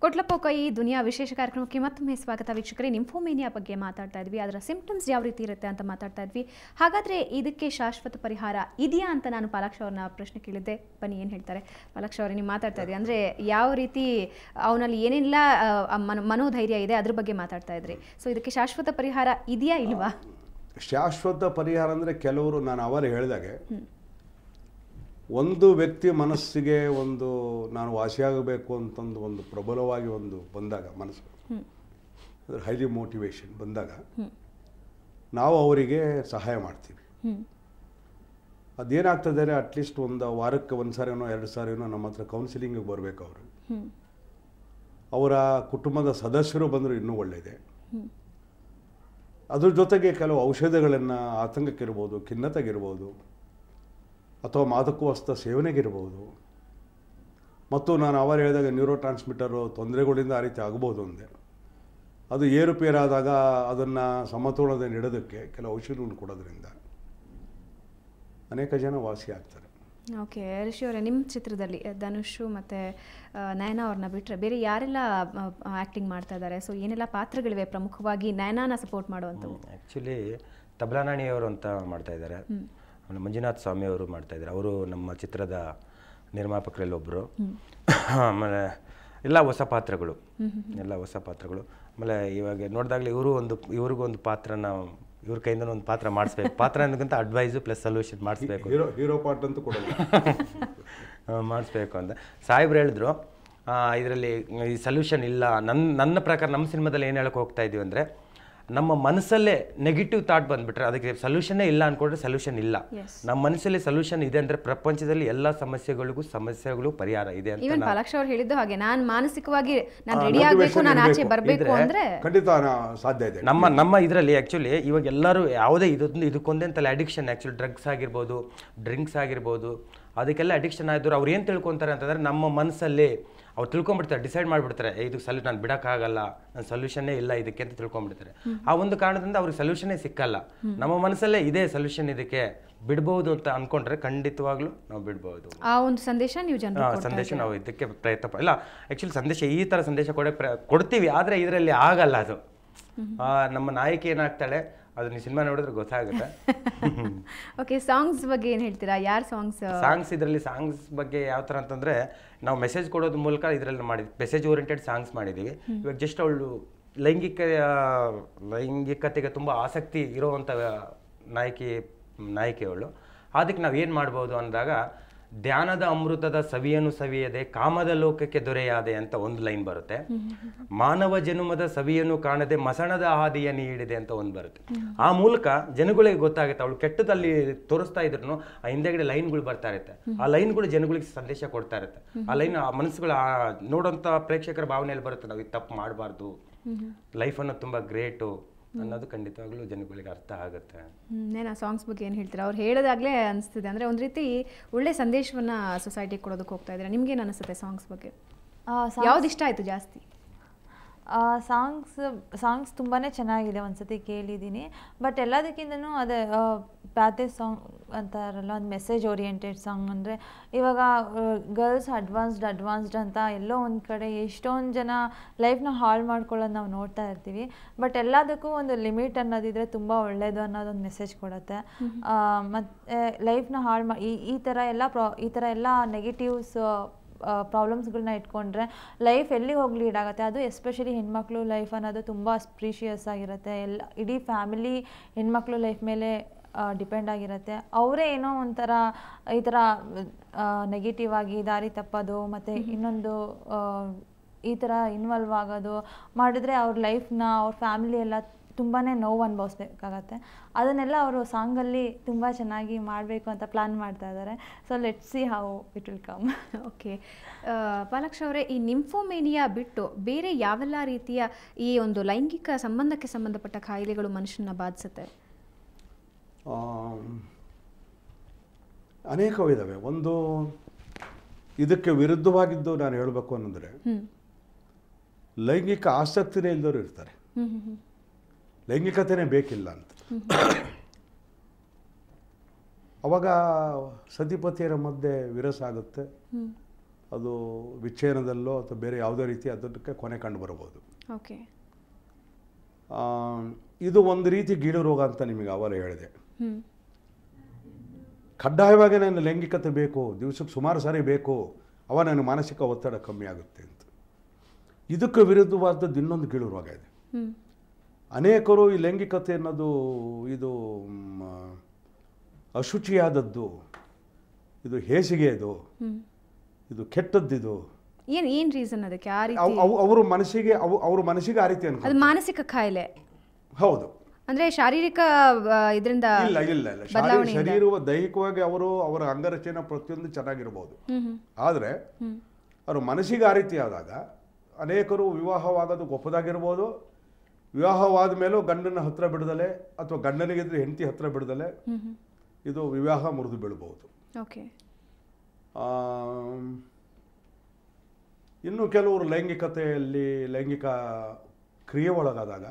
ಕೊಟ್ಲಪೋಕ ಈ ದುನಿಯಾ ವಿಶೇಷ ಕಾರ್ಯಕ್ರಮಕ್ಕೆ ಮತ್ತೊಮ್ಮೆ ಸ್ವಾಗತ ವೀಕ್ಷಕರೇ. ನಿಂಫೋಮೇನಿಯಾ ಬಗ್ಗೆ ಮಾತಾಡ್ತಾ ಇದ್ವಿ, ಅದರ ಸಿಂಪ್ಟಮ್ಸ್ ಯಾವ ರೀತಿ ಇರುತ್ತೆ ಅಂತ ಮಾತಾಡ್ತಾ ಇದ್ವಿ. ಹಾಗಾದರೆ ಇದಕ್ಕೆ ಶಾಶ್ವತ ಪರಿಹಾರ ಇದೆಯಾ ಅಂತ ನಾನು ಪಾಲಾಕ್ಷ ಅವ್ರನ್ನ ಪ್ರಶ್ನೆ ಕೇಳಿದ್ದೆ. ಬನ್ನಿ ಏನು ಹೇಳ್ತಾರೆ. ಪಾಲಾಕ್ಷ ಅವರೇ, ನೀವು ಮಾತಾಡ್ತಾ ಇದ್ರಿ ಅಂದರೆ ಯಾವ ರೀತಿ ಅವನಲ್ಲಿ ಏನೆಲ್ಲ ಮನೋಧೈರ್ಯ ಇದೆ ಅದ್ರ ಬಗ್ಗೆ ಮಾತಾಡ್ತಾ ಇದ್ರಿ. ಸೊ ಇದಕ್ಕೆ ಶಾಶ್ವತ ಪರಿಹಾರ ಇದೆಯಾ ಇಲ್ವಾ? ಶಾಶ್ವತ ಪರಿಹಾರ ಅಂದರೆ ಕೆಲವರು ನಾನು ಅವರು ಹೇಳಿದಾಗೆ ಒಂದು ವ್ಯಕ್ತಿ ಮನಸ್ಸಿಗೆ ಒಂದು ನಾನು ವಾಸಿಯಾಗಬೇಕು ಅಂತಂದು ಒಂದು ಪ್ರಬಲವಾಗಿ ಒಂದು ಬಂದಾಗ ಮನಸ್ಸು ಅಂದರೆ ಹೈಲಿ ಮೋಟಿವೇಶನ್ ಬಂದಾಗ ನಾವು ಅವರಿಗೆ ಸಹಾಯ ಮಾಡ್ತೀವಿ. ಅದೇನಾಗ್ತದೆ ಅಟ್ಲೀಸ್ಟ್ ಒಂದು ವಾರಕ್ಕೆ ಒಂದು ಸಾರಿನೋ 2 ಸಾರಿನೋ ನಮ್ಮ ಹತ್ರ ಕೌನ್ಸಿಲಿಂಗಿಗೆ ಬರಬೇಕು. ಅವರು ಅವರ ಕುಟುಂಬದ ಸದಸ್ಯರು ಬಂದರೂ ಇನ್ನೂ ಒಳ್ಳೆಯದೇ. ಅದ್ರ ಜೊತೆಗೆ ಕೆಲವು ಔಷಧಗಳನ್ನು ಆತಂಕಕ್ಕಿರ್ಬೋದು, ಖಿನ್ನತೆಗಿರ್ಬೋದು, ಅಥವಾ ಮಾದಕ ವಸ್ತು ಸೇವನೆಗಿರ್ಬೋದು, ಮತ್ತು ನಾನು ಅವರು ಹೇಳಿದಾಗ ನ್ಯೂರೋ ಟ್ರಾನ್ಸ್ಮಿಟರು ತೊಂದರೆಗಳಿಂದ ಆ ರೀತಿ ಆಗ್ಬೋದು. ಅಂದೆ ಅದು ಏರುಪೇರಾದಾಗ ಅದನ್ನು ಸಮತೋಲನದಲ್ಲಿ ಇಡೋದಕ್ಕೆ ಕೆಲವು ಔಷಧಿಗಳನ್ನು ಕೊಡೋದ್ರಿಂದ ಅನೇಕ ಜನ ವಾಸಿ ಆಗ್ತಾರೆ. ಓಕೆ ಋಷಿ ಅವರೇ, ನಿಮ್ಮ ಚಿತ್ರದಲ್ಲಿ ಧನುಷು ಮತ್ತು ನಯನಾ ಅವ್ರನ್ನ ಬಿಟ್ಟರೆ ಬೇರೆ ಯಾರೆಲ್ಲ ಆ್ಯಕ್ಟಿಂಗ್ ಮಾಡ್ತಾ ಇದ್ದಾರೆ? ಸೊ ಏನೆಲ್ಲ ಪಾತ್ರಗಳಿವೆ ಪ್ರಮುಖವಾಗಿ ನಯನಾನ ಸಪೋರ್ಟ್ ಮಾಡುವಂಥವು? ಆ್ಯಕ್ಚುಲಿ ತಬಲಾನಾಣಿಯವರು ಅಂತ ಮಾಡ್ತಾ ಇದ್ದಾರೆ, ಆಮೇಲೆ ಮಂಜುನಾಥ್ ಸ್ವಾಮಿ ಅವರು ಮಾಡ್ತಾ ಇದ್ದಾರೆ. ಅವರು ನಮ್ಮ ಚಿತ್ರದ ನಿರ್ಮಾಪಕರಲ್ಲಿ ಒಬ್ಬರು. ಆಮೇಲೆ ಎಲ್ಲ ಹೊಸ ಪಾತ್ರಗಳು. ಆಮೇಲೆ ಇವಾಗ ನೋಡಿದಾಗಲೇ ಇವ್ರಿಗೂ ಒಂದು ಪಾತ್ರನ ಇವ್ರ ಕೈಯಿಂದ ಒಂದು ಪಾತ್ರ ಮಾಡಿಸ್ಬೇಕು. ಪಾತ್ರ ಅನ್ನೋದಕ್ಕಿಂತ ಅಡ್ವೈಸು ಪ್ಲಸ್ ಸೊಲ್ಯೂಷನ್ ಮಾಡಿಸ್ಬೇಕು, ಹೀರೋ ಪಾರ್ಟ್ ಅಂತ ಕೊಡೋದು ಮಾಡಿಸ್ಬೇಕು ಅಂತ ಸಾಹೇಬ್ರು ಹೇಳಿದ್ರು. ಇದರಲ್ಲಿ ಈ ಸೊಲ್ಯೂಷನ್ ಇಲ್ಲ. ನನ್ನ ಪ್ರಕಾರ ನಮ್ಮ ಸಿನಿಮಾದಲ್ಲಿ ಏನು ಹೇಳಕ್ಕೆ ಹೋಗ್ತಾ ಇದೀವಿ ಅಂದರೆ, ನಮ್ಮ ಮನಸ್ಸಲ್ಲೇ ನೆಗೆಟಿವ್ ಥಾಟ್ ಬಂದುಬಿಟ್ರೆ ಅದಕ್ಕೆ ಸೊಲ್ಯೂಷನ್ನೇ ಇಲ್ಲ ಅಂದ್ಕೊಂಡ್ರೆ ಸೊಲ್ಯೂಷನ್ ಇಲ್ಲ. ನಮ್ಮ ಮನಸ್ಸಲ್ಲಿ ಸೊಲ್ಯೂಷನ್ ಇದೆ ಅಂದರೆ ಪ್ರಪಂಚದಲ್ಲಿ ಎಲ್ಲ ಸಮಸ್ಯೆಗಳು ಪರಿಹಾರ ಇದೆ ಅಂತ. ಈವನ್ ಪಾಲಾಕ್ಷ ಅವರು ಹೇಳಿದ್ದು ಹಾಗೆ, ನಾನು ಮಾನಸಿಕವಾಗಿ ನಾನು ರೆಡಿ ಆಗಬೇಕು, ನಾನು ಆಚೆ ಬರಬೇಕು ಅಂದರೆ ಖಂಡಿತ ಸಾಧ್ಯ ಇದೆ. ನಮ್ಮ ಇದರಲ್ಲಿ ಆ್ಯಕ್ಚುಲಿ ಇವಾಗ ಎಲ್ಲರೂ ಯಾವುದೇ ಇದಕ್ಕೊಂದೇ ಅಂತಲ್ಲ ಅಡಿಕ್ಷನ್. ಆ್ಯಕ್ಚುಲಿ ಡ್ರಗ್ಸ್ ಆಗಿರ್ಬೋದು, ಡ್ರಿಂಕ್ಸ್ ಆಗಿರ್ಬೋದು, ಅದಕ್ಕೆಲ್ಲ ಅಡಿಕ್ಷನ್ ಆಯಿದ್ರು ಅವ್ರು ಏನು ತಿಳ್ಕೊತಾರೆ ಅಂತಂದರೆ, ನಮ್ಮ ಮನಸ್ಸಲ್ಲಿ ಅವ್ರು ತಿಳ್ಕೊಂಬಿಡ್ತಾರೆ, ಡಿಸೈಡ್ ಮಾಡಿಬಿಡ್ತಾರೆ, ಇದಕ್ಕೆ ನಾನು ಬಿಡೋಕ್ಕಾಗಲ್ಲ, ನನ್ನ ಸೊಲ್ಯೂಷನ್ನೇ ಇಲ್ಲ ಇದಕ್ಕೆ ಅಂತ ತಿಳ್ಕೊಂಬಿಡ್ತಾರೆ. ಆ ಒಂದು ಕಾರಣದಿಂದ ಅವ್ರಿಗೆ ಸೊಲ್ಯೂಷನ್ನೇ ಸಿಕ್ಕಲ್ಲ. ನಮ್ಮ ಮನಸ್ಸಲ್ಲೇ ಇದೇ ಸೊಲ್ಯೂಷನ್, ಇದಕ್ಕೆ ಬಿಡ್ಬೋದು ಅಂತ ಅಂದ್ಕೊಂಡ್ರೆ ಖಂಡಿತವಾಗ್ಲೂ ನಾವು ಬಿಡ್ಬೋದು. ಆ ಒಂದು ಸಂದೇಶ ನೀವು ಸಂದೇಶ ನಾವು ಇದಕ್ಕೆ ಪ್ರಯತ್ನ ಇಲ್ಲ. ಆ್ಯಕ್ಚುಲಿ ಸಂದೇಶ ಈ ಥರ ಸಂದೇಶ ಕೊಡ್ತೀವಿ, ಆದರೆ ಇದರಲ್ಲಿ ಆಗಲ್ಲ. ಅದು ನಮ್ಮ ನಾಯಕಿ ಏನಾಗ್ತಾಳೆ ಅದು ನೀವು ಸಿನಿಮಾ ನೋಡಿದ್ರೆ ಗೊತ್ತಾಗುತ್ತೆ. ಓಕೆ, ಸಾಂಗ್ಸ್ ಬಗ್ಗೆ ಏನು ಹೇಳ್ತೀರಾ? ಯಾರು ಸಾಂಗ್ಸ್ ಇದರಲ್ಲಿ ಸಾಂಗ್ಸ್ ಬಗ್ಗೆ ಯಾವ ಥರ ಅಂತಂದರೆ, ನಾವು ಮೆಸೇಜ್ ಕೊಡೋದ್ರ ಮೂಲಕ ಇದರಲ್ಲಿ ಮಾಡಿದ್ವಿ, ಮೆಸೇಜ್ ಓರಿಯೆಂಟೆಡ್ ಸಾಂಗ್ಸ್ ಮಾಡಿದ್ದೀವಿ. ಇವಾಗ ಜಸ್ಟ್ ಅವಳು ಲೈಂಗಿಕತೆಗೆ ತುಂಬ ಆಸಕ್ತಿ ಇರೋವಂಥ ನಾಯಕಿಯವಳು. ಅದಕ್ಕೆ ನಾವು ಏನು ಮಾಡ್ಬೋದು ಅಂದಾಗ, ಧ್ಯಾನದ ಅಮೃತದ ಸವಿಯನ್ನು ಸವಿಯದೆ ಕಾಮದ ಲೋಕಕ್ಕೆ ದೊರೆಯಾದೆ ಅಂತ ಒಂದು ಲೈನ್ ಬರುತ್ತೆ. ಮಾನವ ಜನುಮದ ಸವಿಯನ್ನು ಕಾಣದೆ ಮಸಣದ ಹಾದಿಯ ನೀಡಿದೆ ಅಂತ ಒಂದು ಬರುತ್ತೆ. ಆ ಮೂಲಕ ಜನಗಳಿಗೆ ಗೊತ್ತಾಗುತ್ತೆ, ಅವಳು ಕೆಟ್ಟದಲ್ಲಿ ತೋರಿಸ್ತಾ ಇದ್ರು ಆ ಹಿಂದೆಗಡೆ ಲೈನ್ಗಳು ಬರ್ತಾ ಇರುತ್ತೆ. ಆ ಲೈನ್ಗಳು ಜನಗಳಿಗೆ ಸಂದೇಶ ಕೊಡ್ತಾ ಇರುತ್ತೆ. ಆ ಲೈನ್ ಆ ಮನಸ್ಸುಗಳು ನೋಡೋಂಥ ಪ್ರೇಕ್ಷಕರ ಭಾವನೆಯಲ್ಲಿ ಬರುತ್ತೆ, ನಾವು ಇದು ತಪ್ಪು ಮಾಡಬಾರ್ದು, ಲೈಫ್ ಅನ್ನೋದು ತುಂಬ ಗ್ರೇಟು ಅನ್ನೋದು ಖಂಡಿತವಾಗ್ಲೂ ಜನಗಳಿಗೆ ಅರ್ಥ ಆಗುತ್ತೆ. ಆ ಸಾಂಗ್ಸ್ ಬಗ್ಗೆ ಏನು ಹೇಳ್ತೀರಾ? ಅವ್ರು ಹೇಳೋದಾಗಲೇ ಅನಿಸ್ತಿದೆ, ಅಂದರೆ ಒಂದು ರೀತಿ ಒಳ್ಳೆ ಸಂದೇಶವನ್ನು ಸೊಸೈಟಿಗೆ ಕೊಡೋದಕ್ಕೆ ಹೋಗ್ತಾ ಇದ್ದಾರೆ. ನಿಮ್ಗೇನು ಅನಿಸುತ್ತೆ ಸಾಂಗ್ಸ್ ಬಗ್ಗೆ? ಯಾವ್ದು ಇಷ್ಟ ಆಯಿತು ಜಾಸ್ತಿ? ಸಾಂಗ್ಸ್ ತುಂಬಾ ಚೆನ್ನಾಗಿದೆ, ಒಂದ್ಸತಿ ಕೇಳಿದ್ದೀನಿ. ಬಟ್ ಎಲ್ಲದಕ್ಕಿಂತನೂ ಅದೇ ಪ್ಯಾಥೇಜ್ ಸಾಂಗ್ ಅಂತಾರಲ್ಲ, ಒಂದು ಮೆಸೇಜ್ ಓರಿಯೆಂಟೆಡ್ ಸಾಂಗ್. ಅಂದರೆ ಇವಾಗ ಗರ್ಲ್ಸ್ ಅಡ್ವಾನ್ಸ್ಡ್ ಅಂತ ಎಲ್ಲೋ ಒಂದು ಕಡೆ ಎಷ್ಟೊಂದು ಜನ ಲೈಫ್ನ ಹಾಳು ಮಾಡ್ಕೊಳ್ಳೋದು ನಾವು ನೋಡ್ತಾ ಇರ್ತೀವಿ. ಬಟ್ ಎಲ್ಲದಕ್ಕೂ ಒಂದು ಲಿಮಿಟ್ ಅನ್ನೋದಿದ್ರೆ ತುಂಬ ಒಳ್ಳೆಯದು ಅನ್ನೋದೊಂದು ಮೆಸೇಜ್ ಕೊಡುತ್ತೆ. ಮತ್ತು ಲೈಫ್ನ ಹಾಳು ಈ ಥರ ಎಲ್ಲ ನೆಗೆಟಿವ್ಸ್ ಪ್ರಾಬ್ಲಮ್ಸ್ಗಳನ್ನ ಇಟ್ಕೊಂಡ್ರೆ ಲೈಫ್ ಎಲ್ಲಿ ಹೋಗಿ ಲೀಡ್ ಆಗುತ್ತೆ. ಅದು ಎಸ್ಪೆಷಲಿ ಹೆಣ್ಮಕ್ಳು ಲೈಫ್ ಅನ್ನೋದು ತುಂಬ ಪ್ರೀಶಿಯಸ್ ಆಗಿರುತ್ತೆ. ಇಡೀ ಫ್ಯಾಮಿಲಿ ಹೆಣ್ಮಕ್ಳು ಲೈಫ್ ಮೇಲೆ ಡಿಪೆಂಡ್ ಆಗಿರುತ್ತೆ. ಅವರೇ ಏನೋ ಒಂಥರ ಈ ಥರ ನೆಗೆಟಿವ್ ಆಗಿ ದಾರಿ ತಪ್ಪೋದು, ಮತ್ತು ಇನ್ನೊಂದು ಈ ಥರ ಇನ್ವಾಲ್ವ್ ಆಗೋದು ಮಾಡಿದ್ರೆ ಅವ್ರ ಲೈಫ್ನ, ಅವ್ರ ಫ್ಯಾಮಿಲಿ ಎಲ್ಲ ತುಂಬಾ ನೋವು ಅನುಭವಿಸ್ಬೇಕಾಗತ್ತೆ. ಅದನ್ನೆಲ್ಲ ಅವರು ಸಾಂಗಲ್ಲಿ ತುಂಬ ಚೆನ್ನಾಗಿ ಮಾಡಬೇಕು ಅಂತ ಪ್ಲ್ಯಾನ್ ಮಾಡ್ತಾ ಇದ್ದಾರೆ. So let's see how it will come. Okay, Palaksha ಅವರೇ, ಈ ನಿಂಫೋಮೇನಿಯಾ ಬಿಟ್ಟು ಬೇರೆ ಯಾವೆಲ್ಲ ರೀತಿಯ ಈ ಒಂದು ಲೈಂಗಿಕ ಸಂಬಂಧಕ್ಕೆ ಸಂಬಂಧಪಟ್ಟ ಕಾಯಿಲೆಗಳು ಮನುಷ್ಯನ ಬಾಧಿಸುತ್ತೆ? ಅನೇಕವಿದ್ದಾವೆ. ಒಂದು ಇದಕ್ಕೆ ವಿರುದ್ಧವಾಗಿದ್ದು ನಾನು ಹೇಳಬೇಕು ಅನ್ನೋದ್ರೆ, ಲೈಂಗಿಕ ಆಸಕ್ತಿನೇ ಇಲ್ಲದವರು ಇರ್ತಾರೆ, ಲೈಂಗಿಕತೆನೇ ಬೇಕಿಲ್ಲ ಅಂತ. ಅವಾಗ ಸತಿಪತಿಯರ ಮಧ್ಯೆ ವಿರಸ ಆಗುತ್ತೆ, ಅದು ವಿಚ್ಛೇದನದಲ್ಲೋ ಅಥವಾ ಬೇರೆ ಯಾವುದೇ ರೀತಿ ಅದಕ್ಕೆ ಕೊನೆ ಕಂಡು ಬರಬಹುದು. ಓಕೆ. ಇದು ಒಂದು ರೀತಿ ಗೀಳು ರೋಗ ಅಂತ ನಿಮಗೆ ಅವರೇ ಹೇಳಿದೆ. ಕಡ್ಡಾಯವಾಗಿ ನನ್ನ ಲೈಂಗಿಕತೆ ಬೇಕು, ದಿವಸಕ್ಕೆ ಸುಮಾರು ಸಾರಿ ಬೇಕು, ಅವ ನನ್ನ ಮಾನಸಿಕ ಒತ್ತಡ ಕಮ್ಮಿ ಆಗುತ್ತೆ ಅಂತ. ಇದಕ್ಕೆ ವಿರುದ್ಧವಾದದ್ದು ಇನ್ನೊಂದು ಗೀಳು ರೋಗ ಇದೆ. ಅನೇಕರು ಈ ಲೈಂಗಿಕತೆ ಅನ್ನೋದು ಇದು ಅಶುಚಿಯಾದದ್ದು, ಇದು ಹೇಸಿಗೆದು, ಇದು ಕೆಟ್ಟದ್ದಿದು. ಏನು ರೀಸನ್ ಅದಕ್ಕೆ ಆ ರೀತಿ? ಅವ್ರ ಮನಸ್ಸಿಗೆ ಆ ರೀತಿ ಅದು ಮಾನಸಿಕ ಕಾಯಿಲೆ. ಹೌದು. ಅಂದ್ರೆ ಶಾರೀರಿಕ ಇದರಿಂದ ಇಲ್ಲ ಶರೀರವ ದೈಹಿಕವಾಗಿ ಅವರ ಅಂಗರಚನೆ ಪ್ರತಿಯೊಂದು ಚೆನ್ನಾಗಿರ್ಬೋದು, ಆದರೆ ಅವ್ರ ಮನಸ್ಸಿಗೆ ಆ ರೀತಿ ಆದಾಗ ಅನೇಕರು ವಿವಾಹವಾಗೋದು ಒಪ್ಪದಾಗಿರ್ಬೋದು, ವಿವಾಹವಾದ ಮೇಲೂ ಗಂಡನ ಹತ್ರ ಬಿಡದಲೆ ಅಥವಾ ಗಂಡನಿಗಿದ್ರೆ ಹೆಂಡತಿ ಹತ್ರ ಬಿಡದಲೆ ಇದು ವಿವಾಹ ಮುರಿದು ಬೀಳಬಹುದು. ಓಕೆ. ಇನ್ನು ಕೆಲವರು ಲೈಂಗಿಕತೆಯಲ್ಲಿ ಲೈಂಗಿಕ ಕ್ರಿಯೆ ಒಳಗಾದಾಗ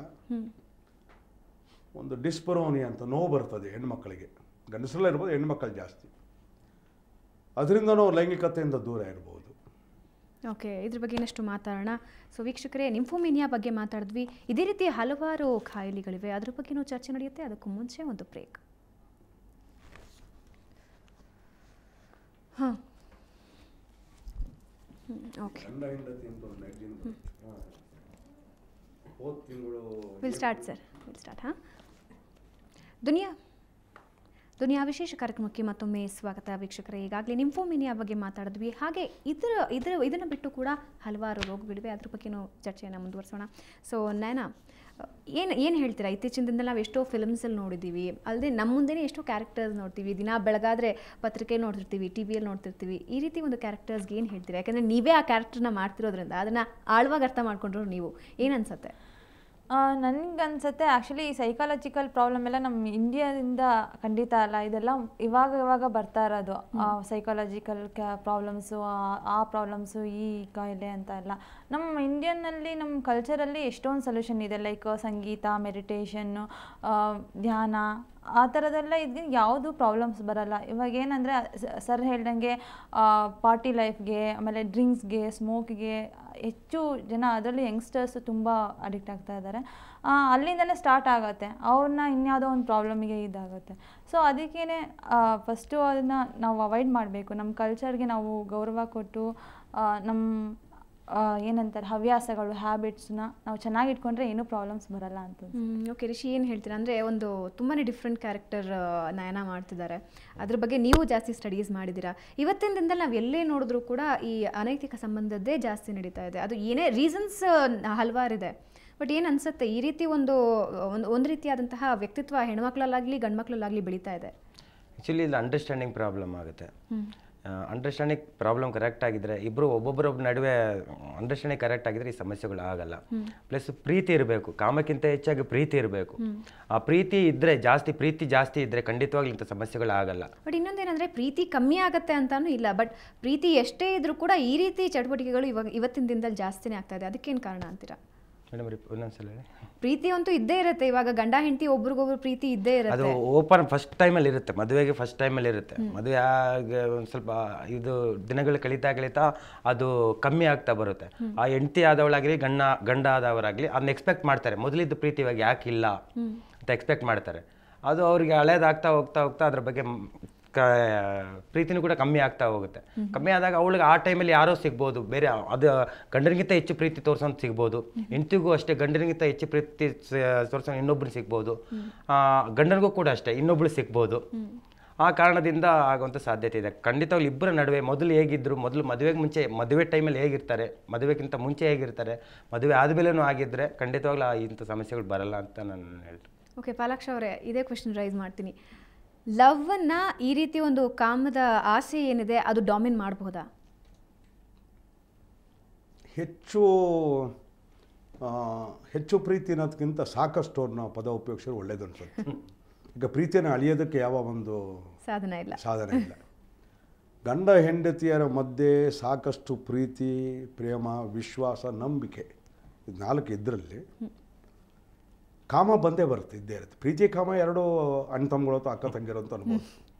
ಒಂದು ಡಿಸ್ಪರೋನಿ ಅಂತ ನೋವು ಬರ್ತದೆ ಹೆಣ್ಮಕ್ಕಳಿಗೆ. ಗಂಡಸರಲ್ಲೇ ಇರ್ಬೋದು, ಹೆಣ್ಮಕ್ಕಳು ಜಾಸ್ತಿ. ಅದರಿಂದ ನಾವು ಲೈಂಗಿಕತೆಯಿಂದ ದೂರ ಇರ್ಬೋದು. ಓಕೆ, ಇದ್ರ ಬಗ್ಗೆ ಇನ್ನಷ್ಟು ಮಾತಾಡೋಣ. ಸೊ ವೀಕ್ಷಕರೇ, ನಿಂಫೋಮೇನಿಯಾ ಬಗ್ಗೆ ಮಾತಾಡಿದ್ವಿ. ಇದೇ ರೀತಿ ಹಲವಾರು ಕಾಯಿಲೆಗಳಿವೆ, ಅದ್ರ ಬಗ್ಗೆನೂ ಚರ್ಚೆ ನಡೆಯುತ್ತೆ. ಅದಕ್ಕೂ ಮುಂಚೆ ಒಂದು ಬ್ರೇಕ್. ಹಾಂ, okay, will start sir, will start. ಹಾಂ, ದುನಿಯಾ ವಿಶೇಷ ಕಾರ್ಯಕ್ರಮಕ್ಕೆ ಮತ್ತೊಮ್ಮೆ ಸ್ವಾಗತ ವೀಕ್ಷಕರೇ. ಈಗಾಗಲೇ ನಿಂಫೋಮೇನಿಯಾ ಬಗ್ಗೆ ಮಾತಾಡಿದ್ವಿ. ಹಾಗೆ ಇದನ್ನು ಬಿಟ್ಟು ಕೂಡ ಹಲವಾರು ರೋಗಗಳಿವೆ, ಅದ್ರ ಬಗ್ಗೆನೂ ಚರ್ಚೆಯನ್ನು ಮುಂದುವರಿಸೋಣ. ಸೊ ನಯನ, ಏನು ಹೇಳ್ತೀರಾ? ಇತ್ತೀಚಿನ ದಿನದಲ್ಲಿ ನಾವು ಎಷ್ಟೋ ಫಿಲ್ಮ್ಸಲ್ಲಿ ನೋಡಿದ್ದೀವಿ, ಅಲ್ಲದೆ ನಮ್ಮ ಮುಂದೆನೇ ಎಷ್ಟೋ ಕ್ಯಾರೆಕ್ಟರ್ಸ್ ನೋಡ್ತೀವಿ. ದಿನ ಬೆಳಗಾದರೆ ಪತ್ರಿಕೆ ನೋಡ್ತಿರ್ತೀವಿ, ಟಿ ವಿಯಲ್ಲಿ ನೋಡ್ತಿರ್ತೀವಿ. ಈ ರೀತಿ ಒಂದು ಕ್ಯಾರೆಕ್ಟರ್ಸ್ಗೆ ಏನು ಹೇಳ್ತೀರಾ? ಯಾಕಂದರೆ ನೀವೇ ಆ ಕ್ಯಾರೆಕ್ಟರ್ನ ಮಾಡ್ತಿರೋದ್ರಿಂದ ಅದನ್ನು ಆಳವಾಗಿ ಅರ್ಥ ಮಾಡ್ಕೊಂಡ್ರು ನೀವು. ಏನು ಅನ್ಸುತ್ತೆ? ನನಗನ್ಸುತ್ತೆ ಆ್ಯಕ್ಚುಲಿ ಈ ಸೈಕಾಲಜಿಕಲ್ ಪ್ರಾಬ್ಲಮ್ ಎಲ್ಲ ನಮ್ಮ ಇಂಡಿಯಾದಿಂದ ಖಂಡಿತ ಅಲ್ಲ, ಇದೆಲ್ಲ ಇವಾಗ ಬರ್ತಾ ಇರೋದು. ಸೈಕಾಲಜಿಕಲ್ ಪ್ರಾಬ್ಲಮ್ಸು, ಆ ಪ್ರಾಬ್ಲಮ್ಸು, ಈ ಕಾಯಿಲೆ ಅಂತ ಎಲ್ಲ ನಮ್ಮ ಇಂಡಿಯನ್ನಲ್ಲಿ, ನಮ್ಮ ಕಲ್ಚರಲ್ಲಿ ಎಷ್ಟೊಂದು ಸೊಲ್ಯೂಷನ್ ಇದೆ. ಲೈಕ್ ಸಂಗೀತ, ಮೆಡಿಟೇಷನ್ನು, ಧ್ಯಾನ, ಆ ಥರದ್ದೆಲ್ಲ ಇದು ಯಾವುದು ಪ್ರಾಬ್ಲಮ್ಸ್ ಬರಲ್ಲ. ಇವಾಗ ಏನಂದರೆ ಸರ್ ಹೇಳ್ದಂಗೆ ಪಾರ್ಟಿ ಲೈಫ್ಗೆ, ಆಮೇಲೆ ಡ್ರಿಂಕ್ಸ್ಗೆ, ಸ್ಮೋಕ್ಗೆ ಹೆಚ್ಚು ಜನ, ಅದರಲ್ಲಿ ಯಂಗ್ಸ್ಟರ್ಸ್ ತುಂಬ ಅಡಿಕ್ಟ್ ಆಗ್ತಾ ಇದ್ದಾರೆ. ಅಲ್ಲಿಂದಲೇ ಸ್ಟಾರ್ಟ್ ಆಗುತ್ತೆ, ಅವ್ರನ್ನ ಇನ್ಯಾವುದೋ ಒಂದು ಪ್ರಾಬ್ಲಮಿಗೆ ಇದಾಗುತ್ತೆ. ಸೊ ಅದಕ್ಕೇ ಫಸ್ಟು ಅದನ್ನು ನಾವು ಅವಾಯ್ಡ್ ಮಾಡಬೇಕು. ನಮ್ಮ ಕಲ್ಚರ್ಗೆ ನಾವು ಗೌರವ ಕೊಟ್ಟು ನಮ್ಮ ಏನಂತಾರೆ ಹವ್ಯಾಸಗಳು, ಹ್ಯಾಬಿಟ್ಸ್ನ ನಾವು ಚೆನ್ನಾಗಿ ಇಟ್ಕೊಂಡ್ರೆ ಏನೂ ಪ್ರಾಬ್ಲಮ್ಸ್ ಬರಲ್ಲ ಅಂತ. ಓಕೆ ರಿಷಿ, ಏನು ಹೇಳ್ತೀರಾ? ಅಂದರೆ ಒಂದು ತುಂಬಾ ಡಿಫ್ರೆಂಟ್ ಕ್ಯಾರೆಕ್ಟರ್ ನಯನ ಮಾಡ್ತಿದ್ದಾರೆ, ಅದ್ರ ಬಗ್ಗೆ ನೀವು ಜಾಸ್ತಿ ಸ್ಟಡೀಸ್ ಮಾಡಿದ್ದೀರಾ. ಇವತ್ತಿನ ದಿನದಲ್ಲಿ ನಾವು ಎಲ್ಲೇ ನೋಡಿದ್ರೂ ಕೂಡ ಈ ಅನೈತಿಕ ಸಂಬಂಧದ್ದೇ ಜಾಸ್ತಿ ನಡೀತಾ ಇದೆ. ಅದು ಏನೇ ರೀಸನ್ಸ್ ಹಲವಾರಿದೆ, ಬಟ್ ಏನು ಅನಿಸುತ್ತೆ, ಈ ರೀತಿ ಒಂದು ರೀತಿಯಾದಂತಹ ವ್ಯಕ್ತಿತ್ವ ಹೆಣ್ಮಕ್ಳಲ್ಲಾಗಲಿ ಗಂಡು ಮಕ್ಕಳಲ್ಲಾಗಲಿ ಬೆಳೀತಾ ಇದೆ? ಆ್ಯಕ್ಚುಲಿ ಇದು ಅಂಡರ್ಸ್ಟ್ಯಾಂಡಿಂಗ್ ಪ್ರಾಬ್ಲಮ್ ಆಗುತ್ತೆ. ಅಂಡರ್ಸ್ಟ್ಯಾಂಡಿಂಗ್ ಪ್ರಾಬ್ಲಮ್ ಕರೆಕ್ಟ್ ಆಗಿದ್ರೆ, ಒಬ್ಬೊಬ್ಬರ ನಡುವೆ ಅಂಡರ್ಸ್ಟ್ಯಾಂಡಿಂಗ್ ಕರೆಕ್ಟ್ ಆಗಿದ್ರೆ ಈ ಸಮಸ್ಯೆಗಳು ಆಗಲ್ಲ. ಪ್ಲಸ್ ಪ್ರೀತಿ ಇರಬೇಕು, ಕಾಮಕ್ಕಿಂತ ಹೆಚ್ಚಾಗಿ ಪ್ರೀತಿ ಇರಬೇಕು. ಆ ಪ್ರೀತಿ ಜಾಸ್ತಿ ಇದ್ರೆ ಖಂಡಿತವಾಗ್ಲೂ ಇಂಥ ಸಮಸ್ಯೆಗಳು ಆಗಲ್ಲ. ಬಟ್ ಇನ್ನೊಂದೇನಂದ್ರೆ ಪ್ರೀತಿ ಕಮ್ಮಿ ಆಗತ್ತೆ ಅಂತಾನು ಇಲ್ಲ, ಬಟ್ ಪ್ರೀತಿ ಎಷ್ಟೇ ಇದ್ರೂ ಕೂಡ ಈ ರೀತಿ ಚಟುವಟಿಕೆಗಳು ಇವತ್ತಿನ ದಿನದಲ್ಲಿ ಜಾಸ್ತಿನೇ ಆಗ್ತಾ ಇದೆ. ಅದಕ್ಕೇನು ಕಾರಣ ಅಂತೀರಾ? ಮೇಡಮ್ ಇನ್ನೊಂದ್ಸಲ. ಪ್ರೀತಿ ಅಂತೂ ಇದ್ದೇ ಇರುತ್ತೆ, ಇವಾಗ ಗಂಡ ಹೆಂಡತಿ ಒಬ್ರಿಗೊಬ್ರು ಪ್ರೀತಿ ಇದ್ದೇ ಇರುತ್ತೆ. ಅದು ಓಪನ್ ಫಸ್ಟ್ ಟೈಮಲ್ಲಿ ಇರುತ್ತೆ, ಮದುವೆಗೆ ಫಸ್ಟ್ ಟೈಮಲ್ಲಿ ಇರುತ್ತೆ. ಮದುವೆ ಒಂದು ಸ್ವಲ್ಪ ಇದು ದಿನಗಳು ಕಳೀತಾ ಅದು ಕಮ್ಮಿ ಆಗ್ತಾ ಬರುತ್ತೆ. ಆ ಹೆಂಡತಿ ಆದವಳಾಗಲಿ ಗಂಡ ಆದವರಾಗಲಿ ಅದನ್ನ ಎಕ್ಸ್ಪೆಕ್ಟ್ ಮಾಡ್ತಾರೆ, ಮೊದಲಿದ್ದು ಪ್ರೀತಿ ಇವಾಗ ಯಾಕಿಲ್ಲ ಅಂತ ಎಕ್ಸ್ಪೆಕ್ಟ್ ಮಾಡ್ತಾರೆ. ಅದು ಅವ್ರಿಗೆ ಹಳೇದಾಗ್ತಾ ಹೋಗ್ತಾ ಅದ್ರ ಬಗ್ಗೆ ಪ್ರೀತಿನೂ ಕೂಡ ಕಮ್ಮಿ ಆಗ್ತಾ ಹೋಗುತ್ತೆ. ಕಮ್ಮಿ ಆದಾಗ ಅವಳಿಗೆ ಆ ಟೈಮಲ್ಲಿ ಯಾರೋ ಸಿಗ್ಬೋದು, ಬೇರೆ ಅದು ಗಂಡನಿಗಿಂತ ಹೆಚ್ಚು ಪ್ರೀತಿ ತೋರ್ಸೋದು ಸಿಗ್ಬೋದು. ಹೆಂಡತಿಗೂ ಅಷ್ಟೇ ಗಂಡನಿಗಿಂತ ಹೆಚ್ಚು ಪ್ರೀತಿ ತೋರ್ಸೋ ಇನ್ನೊಬ್ರು ಸಿಗ್ಬೋದು, ಗಂಡನಿಗೂ ಕೂಡ ಅಷ್ಟೇ ಇನ್ನೊಬ್ಳು ಸಿಗ್ಬೋದು. ಆ ಕಾರಣದಿಂದ ಆಗುವಂಥ ಸಾಧ್ಯತೆ ಇದೆ. ಖಂಡಿತವಾಗ್ಲೂ ಇಬ್ಬರ ನಡುವೆ ಮೊದಲು ಹೇಗಿದ್ರು, ಮದುವೆಗೆ ಮುಂಚೆ, ಮದುವೆ ಟೈಮಲ್ಲಿ ಹೇಗಿರ್ತಾರೆ, ಮದುವೆಗಿಂತ ಮುಂಚೆ ಹೇಗಿರ್ತಾರೆ, ಮದುವೆ ಆದಮೇಲೂ ಆಗಿದ್ದರೆ ಖಂಡಿತವಾಗ್ಲೂ ಇಂಥ ಸಮಸ್ಯೆಗಳು ಬರಲ್ಲ ಅಂತ ನಾನು ಹೇಳ್ತೀನಿ. ಓಕೆ ಪಾಲಾಕ್ಷ ಅವರೇ, ಇದೇ ಕ್ವೆಶ್ಚನ್ ರೈಸ್ ಮಾಡ್ತೀನಿ. ಲವ್ವನ್ನು ಈ ರೀತಿ ಒಂದು ಕಾಮದ ಆಸೆ ಏನಿದೆ ಅದು ಡಾಮಿನ್ ಮಾಡಬಹುದಾ? ಹೆಚ್ಚು ಪ್ರೀತಿ ಅನ್ನೋದಕ್ಕಿಂತ ಸಾಕಷ್ಟು ಅನ್ನೋ ಪದ ಉಪಯೋಗಿಸೋದು ಒಳ್ಳೇದು ಅನ್ಸುತ್ತೆ. ಈಗ ಪ್ರೀತಿಯನ್ನು ಅಳಿಯೋದಕ್ಕೆ ಯಾವ ಒಂದು ಸಾಧನ ಇಲ್ಲ. ಗಂಡ ಹೆಂಡತಿಯರ ಮಧ್ಯೆ ಸಾಕಷ್ಟು ಪ್ರೀತಿ, ಪ್ರೇಮ, ವಿಶ್ವಾಸ, ನಂಬಿಕೆ, ಇದು 4 ಇದರಲ್ಲಿ ಕಾಮ ಬಂದೇ ಬರುತ್ತೆ, ಇದ್ದೇ ಇರುತ್ತೆ. ಪ್ರೀತಿ ಕಾಮ ಎರಡು ಅಣ್ಣ ತಮ್ಮಗಳು ಅಥವಾ ಅಕ್ಕ ತಂಗಿರು ಅಂತ ಅನ್ಬೋದು.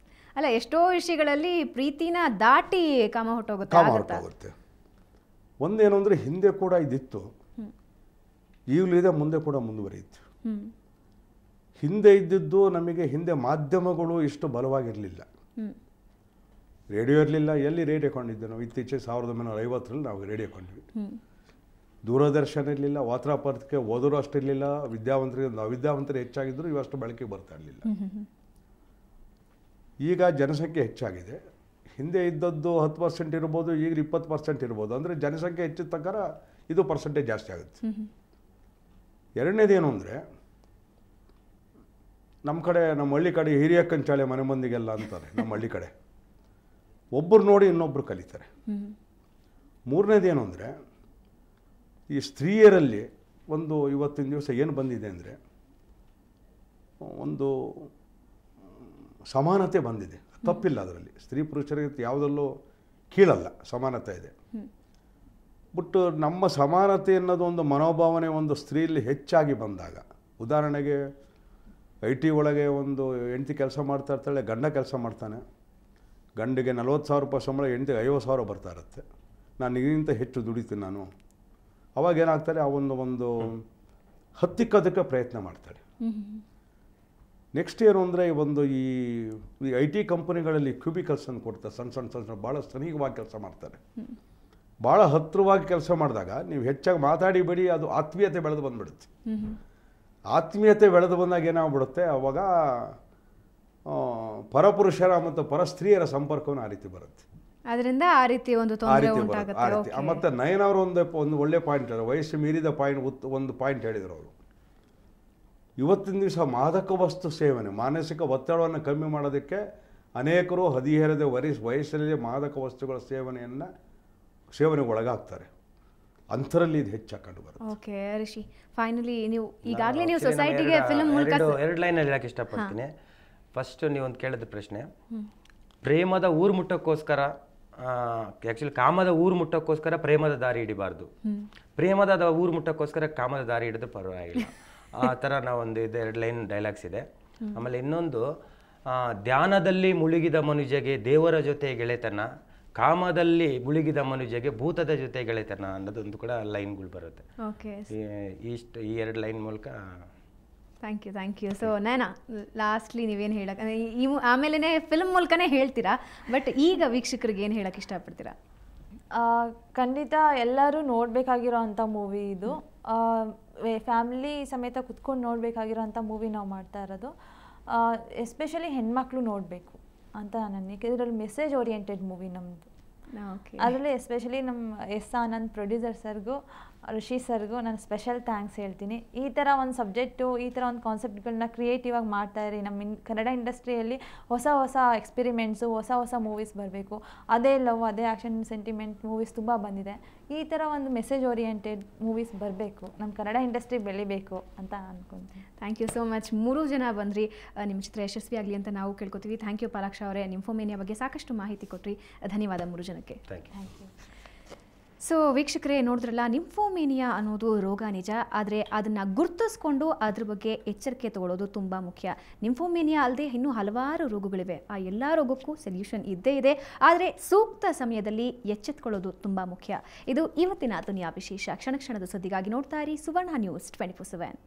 ಅಲ್ಲ, ಎಷ್ಟೋ ವಿಷಯಗಳಲ್ಲಿ ಪ್ರೀತಿನ ದಾಟಿ ಕಾಮ ಹೊಟ್ಟೋಗುತ್ತೆ, ಕಾಮ ಆಗುತ್ತಾ? ಹೊರಟೋಗುತ್ತೆ. ಒಂದೇನು ಅಂದರೆ ಹಿಂದೆ ಕೂಡ ಇದಿತ್ತು, ಈಗಲೂ ಇದೆ, ಮುಂದೆ ಕೂಡ ಮುಂದುವರಿಯಿತು. ಹಿಂದೆ ಇದ್ದಿದ್ದು ನಮಗೆ, ಹಿಂದೆ ಮಾಧ್ಯಮಗಳು ಇಷ್ಟು ಬಲವಾಗಿರಲಿಲ್ಲ. ರೇಡಿಯೋ ಇರಲಿಲ್ಲ. ಎಲ್ಲಿ ರೇಡಿಯೋ ಕೊಂಡಿದ್ದೆ ನಾವು? ಇತ್ತೀಚೆಗೆ 1950ರಲ್ಲಿ ನಾವು ರೇಡಿಯೋ ಕೊಂಡ್ವಿ. ದೂರದರ್ಶನ ಇರಲಿಲ್ಲ, ವಾರ್ತಾಪತ್ರಿಕೆ ಓದೋರು ಅಷ್ಟಿರಲಿಲ್ಲ, ವಿದ್ಯಾವಂತರು ಹೆಚ್ಚಾಗಿದ್ದರು, ಇವಷ್ಟು ಬಳಕೆ ಬರ್ತಾ ಇರಲಿಲ್ಲ. ಈಗ ಜನಸಂಖ್ಯೆ ಹೆಚ್ಚಾಗಿದೆ. ಹಿಂದೆ ಇದ್ದದ್ದು 10% ಇರ್ಬೋದು, ಈಗ 20% ಇರ್ಬೋದು. ಅಂದರೆ ಜನಸಂಖ್ಯೆ ಹೆಚ್ಚಿದ ತಕ್ಕರ ಇದು ಪರ್ಸೆಂಟೇಜ್ ಜಾಸ್ತಿ ಆಗುತ್ತೆ. ಎರಡನೇದೇನು ಅಂದರೆ, ನಮ್ಮ ಹಳ್ಳಿ ಕಡೆ ಹಿರಿಯ ಕಂಚಾಳೆ ಮನೆ ಮಂದಿಗೆಲ್ಲ ಅಂತಾರೆ. ನಮ್ಮ ಹಳ್ಳಿ ಕಡೆ ಒಬ್ಬರು ನೋಡಿ ಇನ್ನೊಬ್ಬರು ಕಲಿತಾರೆ. ಮೂರನೇದೇನು ಅಂದರೆ, ಈ ಸ್ತ್ರೀಯರಲ್ಲಿ ಇವತ್ತಿನ ದಿವಸ ಏನು ಬಂದಿದೆ ಅಂದರೆ, ಒಂದು ಸಮಾನತೆ ಬಂದಿದೆ. ತಪ್ಪಿಲ್ಲ ಅದರಲ್ಲಿ, ಸ್ತ್ರೀ ಪುರುಷರಿಗೆ ಯಾವುದಲ್ಲೂ ಕೀಳಲ್ಲ, ಸಮಾನತೆ ಇದೆ. ಬಟ್ ನಮ್ಮ ಸಮಾನತೆ ಅನ್ನೋದು ಒಂದು ಮನೋಭಾವನೆ ಒಂದು ಸ್ತ್ರೀಯಲ್ಲಿ ಹೆಚ್ಚಾಗಿ ಬಂದಾಗ, ಉದಾಹರಣೆಗೆ IT ಒಳಗೆ ಒಂದು ಹೆಂಡತಿ ಕೆಲಸ ಮಾಡ್ತಾ ಇರ್ತಾಳೆ, ಗಂಡ ಕೆಲಸ ಮಾಡ್ತಾನೆ. ಗಂಡಿಗೆ 40,000 ರೂಪಾಯಿ ಸಂಬಳ, ಹೆಂಡತಿಗೆ 50,000 ಬರ್ತಾ ಇರುತ್ತೆ. ನಾನು ಇದಕ್ಕಿಂತ ಹೆಚ್ಚು ದುಡಿತೀನಿ ನಾನು. ಅವಾಗ ಏನಾಗ್ತಾರೆ, ಆ ಒಂದು ಹತ್ತಿಕ್ಕೋದಕ್ಕೆ ಪ್ರಯತ್ನ ಮಾಡ್ತಾಳೆ. ನೆಕ್ಸ್ಟ್ ಏನು ಅಂದರೆ, ಈ IT ಕಂಪನಿಗಳಲ್ಲಿ ಕ್ಯೂಬಿಕಲ್ಸ್ ಅಂತ ಕೊಡ್ತಾರೆ, ಸಣ್ಣ ಭಾಳ ಸನಿಹವಾಗಿ ಕೆಲಸ ಮಾಡ್ತಾರೆ. ಭಾಳ ಹತ್ತಿರವಾಗಿ ಕೆಲಸ ಮಾಡಿದಾಗ ನೀವು ಹೆಚ್ಚಾಗಿ ಮಾತಾಡಿಬೇಡಿ, ಅದು ಆತ್ಮೀಯತೆ ಬೆಳೆದು ಬಂದುಬಿಡುತ್ತೆ. ಆತ್ಮೀಯತೆ ಬೆಳೆದು ಬಂದಾಗ ಏನಾಗ್ಬಿಡುತ್ತೆ, ಅವಾಗ ಪರಪುರುಷರ ಮತ್ತು ಪರಸ್ತ್ರೀಯರ ಸಂಪರ್ಕವನ್ನು ಆ ರೀತಿ ಬರುತ್ತೆ. ಅದರಿಂದ ಆ ರೀತಿ ಒಂದು ತೊಂದರೆ ಉಂಟಾಗುತ್ತೆ. ಮತ್ತು ನಯನ್ ಅವರು ಒಂದು ಒಳ್ಳೆ ಪಾಯಿಂಟ್ ಹೇಳಿದ್ರು, ವಯಸ್ಸು ಮೀರಿದ ಒಂದು ಪಾಯಿಂಟ್ ಹೇಳಿದರು ಅವರು. ಇವತ್ತಿನ ದಿವಸ ಮಾದಕ ವಸ್ತು ಸೇವನೆ, ಮಾನಸಿಕ ಒತ್ತಡವನ್ನು ಕಮ್ಮಿ ಮಾಡೋದಕ್ಕೆ ಅನೇಕರು ಹದಿಹರೆಯದ ವಯಸ್ಸಲ್ಲಿ ಮಾದಕ ವಸ್ತುಗಳ ಸೇವನೆಗೆ ಒಳಗಾಗ್ತಾರೆ. ಅಂಥರಲ್ಲಿ ಇದು ಹೆಚ್ಚಾಗಿ ಕಂಡು ಬರುತ್ತೆ. ಓಕೆ ರಿಷಿ, ಫೈನಲಿ ನೀವು ಈಗಾಗಲೇ ನೀವು ಸೊಸೈಟಿಗೆ ಫಿಲ್ಮ್ ಮೂಲಕ ಎರಡು ಲೈನಲ್ಲಿ ಹೇಳಕ್ಕೆ ಇಷ್ಟಪಡ್ತೀನಿ. ಫಸ್ಟ್ ನೀವೊಂದು ಕೇಳಿದ ಪ್ರಶ್ನೆ, ಪ್ರೇಮದ ಊರು ಮುಟ್ಟಕ್ಕೋಸ್ಕರ, ಆ್ಯಕ್ಚುಲಿ ಕಾಮದ ಊರು ಮುಟ್ಟಕ್ಕೋಸ್ಕರ ಪ್ರೇಮದ ದಾರಿ ಹಿಡಿಬಾರ್ದು, ಪ್ರೇಮದ ಊರು ಮುಟ್ಟಕ್ಕೋಸ್ಕರ ಕಾಮದ ದಾರಿ ಹಿಡಿದು ಪರವಾಗಿಲ್ಲ. ಆ ಥರ ನಾವೊಂದು 2 ಲೈನ್ ಡೈಲಾಗ್ಸ್ ಇದೆ. ಆಮೇಲೆ ಇನ್ನೊಂದು, ಧ್ಯಾನದಲ್ಲಿ ಮುಳುಗಿದ ಮನುಜಗೆ ದೇವರ ಜೊತೆ ಗೆಳೆತನ, ಕಾಮದಲ್ಲಿ ಮುಳುಗಿದ ಮನುಜಗೆ ಭೂತದ ಜೊತೆ ಗೆಳೆತನ ಅನ್ನೋದೊಂದು ಕೂಡ ಲೈನ್ಗಳು ಬರುತ್ತೆ. ಓಕೆ, ಈ 2 ಲೈನ್ ಮೂಲಕ. Thank you. So Nayana, lastly ನೀವೇನು ಹೇಳಕ್ಕೆ, ಆಮೇಲೆ ಫಿಲ್ಮ್ ಮೂಲಕನೇ ಹೇಳ್ತೀರಾ, ಬಟ್ ಈಗ ವೀಕ್ಷಕರಿಗೆ ಏನು ಹೇಳಕ್ಕೆ ಇಷ್ಟಪಡ್ತೀರಾ? ಖಂಡಿತ ಎಲ್ಲರೂ ನೋಡಬೇಕಾಗಿರೋ ಅಂಥ ಮೂವಿ ಇದು. ಫ್ಯಾಮಿಲಿ ಸಮೇತ ಕುತ್ಕೊಂಡು ನೋಡಬೇಕಾಗಿರೋ ಅಂಥ ಮೂವಿ ನಾವು ಮಾಡ್ತಾ ಇರೋದು. ಎಸ್ಪೆಷಲಿ ಹೆಣ್ಮಕ್ಳು ನೋಡಬೇಕು ಅಂತ ನನಗೆ. ಇದರಲ್ಲಿ ಮೆಸೇಜ್ ಓರಿಯೆಂಟೆಡ್ ಮೂವಿ ನಮ್ಮದು. ಅದರಲ್ಲಿ ಎಸ್ಪೆಷಲಿ ನಮ್ಮ ಆನಂದ್ ಪ್ರೊಡ್ಯೂಸರ್ ಸರ್ಗೂ ಋಷಿ ಸರ್ಗೂ ನಾನು ಸ್ಪೆಷಲ್ ಥ್ಯಾಂಕ್ಸ್ ಹೇಳ್ತೀನಿ. ಈ ಥರ ಒಂದು ಸಬ್ಜೆಕ್ಟು, ಈ ಥರ ಒಂದು ಕಾನ್ಸೆಪ್ಟ್ಗಳನ್ನ ಕ್ರಿಯೇಟಿವ್ ಆಗಿ ಮಾಡ್ತಾಯಿರಿ. ನಮ್ಮ ಕನ್ನಡ ಇಂಡಸ್ಟ್ರಿಯಲ್ಲಿ ಹೊಸ ಎಕ್ಸ್ಪೆರಿಮೆಂಟ್ಸು, ಹೊಸ ಮೂವೀಸ್ ಬರಬೇಕು. ಅದೇ ಲವ್, ಅದೇ ಆ್ಯಕ್ಷನ್, ಸೆಂಟಿಮೆಂಟ್ ಮೂವೀಸ್ ತುಂಬ ಬಂದಿದೆ. ಈ ಥರ ಒಂದು ಮೆಸೇಜ್ ಓರಿಯೆಂಟೆಡ್ ಮೂವೀಸ್ ಬರಬೇಕು, ನಮ್ಮ ಕನ್ನಡ ಇಂಡಸ್ಟ್ರಿ ಬೆಳಿಬೇಕು ಅಂತ ಅಂದ್ಕೊತೀನಿ. Thank you so much. 3 ಜನ ಬಂದ್ರಿ. ನಿಮ್ಮ ಚಿತ್ರ ಯಶಸ್ವಿ ಆಗಲಿ ಅಂತ ನಾವು ಕೇಳ್ಕೊತೀವಿ. ಥ್ಯಾಂಕ್ ಯು ಪಾಲಾಕ್ಷ ಅವರೇ, ನಿಂಫೋಮೇನಿಯಾ ಬಗ್ಗೆ ಸಾಕಷ್ಟು ಮಾಹಿತಿ ಕೊಟ್ರಿ. ಧನ್ಯವಾದ 3 ಜನಕ್ಕೆ. Thank you. ಸೊ ವೀಕ್ಷಕರೇ, ನೋಡಿದ್ರಲ್ಲ, ನಿಂಫೋಮೇನಿಯಾ ಅನ್ನೋದು ರೋಗ ನಿಜ, ಆದರೆ ಅದನ್ನು ಗುರುತಿಸ್ಕೊಂಡು ಅದ್ರ ಬಗ್ಗೆ ಎಚ್ಚರಿಕೆ ತಗೊಳ್ಳೋದು ತುಂಬ ಮುಖ್ಯ. ನಿಂಫೋಮೇನಿಯಾ ಅಲ್ಲದೆ ಇನ್ನೂ ಹಲವಾರು ರೋಗಗಳಿವೆ. ಆ ಎಲ್ಲ ರೋಗಕ್ಕೂ ಸೊಲ್ಯೂಷನ್ ಇದ್ದೇ ಇದೆ, ಆದರೆ ಸೂಕ್ತ ಸಮಯದಲ್ಲಿ ಎಚ್ಚೆತ್ತುಕೊಳ್ಳೋದು ತುಂಬ ಮುಖ್ಯ. ಇದು ಇವತ್ತಿನ ದುನಿಯಾ ವಿಶೇಷ. ಕ್ಷಣದ ಸುದ್ದಿಗಾಗಿ ನೋಡ್ತಾ ಇರಿ ಸುವರ್ಣ ನ್ಯೂಸ್ 24/7.